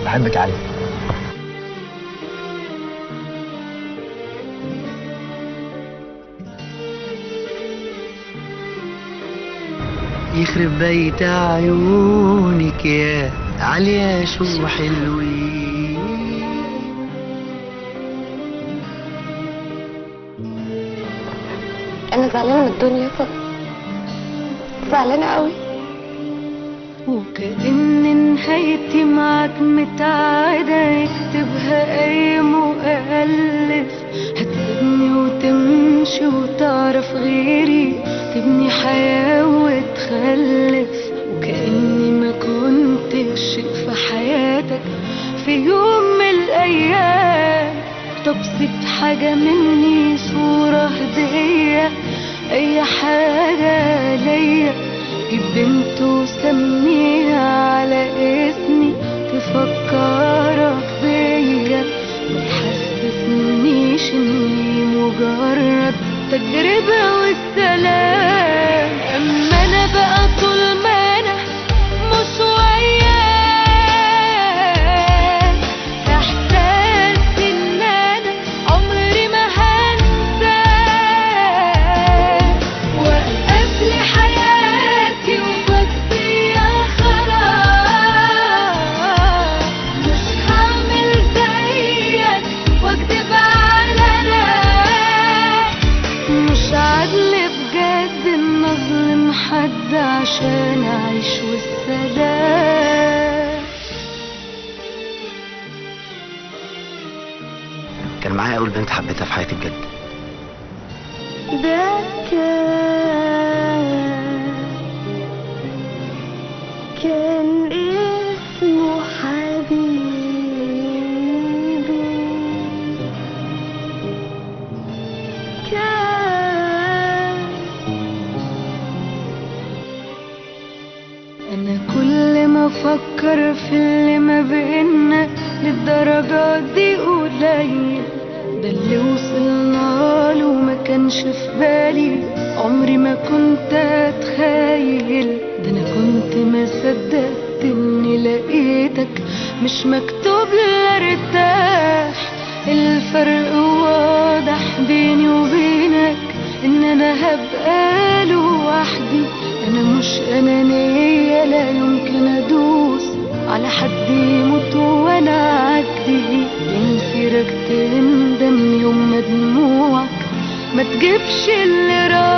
بحبك يا علي. يخرب بيت عيونك يا عليا شو حلوين. انا زعلانه من الدنيا، زعلانه قوي. وكأن نهايتي معاك متعادة يكتبها أي مؤلف. هتسيبني وتمشي وتعرف غيري، تبني حياة وتخلف. وكأني ما كنتش شيء في حياتك في يوم من الأيام. تبسط حاجة مني، صورة هدية، أي حاجة ليا. جيب بنت وسميها على اسمي، تفكرك بيا. متحسسنيش اني مجرد تجربة والسلام. اما انا بقى طول ما انا مش وياك، احساس ان انا عمري ما هنساك. وقف لي حياتي وبطيئة خلاص، مش هعمل زيك واكدب على ناس. مش عدل بجد ان اظلم حد عشان اعيش والسلام. كان معايا اول بنت حبيتها في حياتي بجد. ده كان اسمه حبيبي. أنا كل ما أفكر في اللي ما بينا للدرجة دي قليل. ده اللي وصلنا له ما كانش في بالي، عمري ما كنت أتخيل. ده أنا كنت ما صدقت إني لقيتك، مش مكتوب لي ارتاح. الفرق واضح بيني وبينك، إن أنا هبقى لوحدي. أنا مش أنانية، لا يمكن أدوس على حد يموت وأنا عدي. ينسيرك تندم يوم ما دموعك ما تجيبش اللي راح.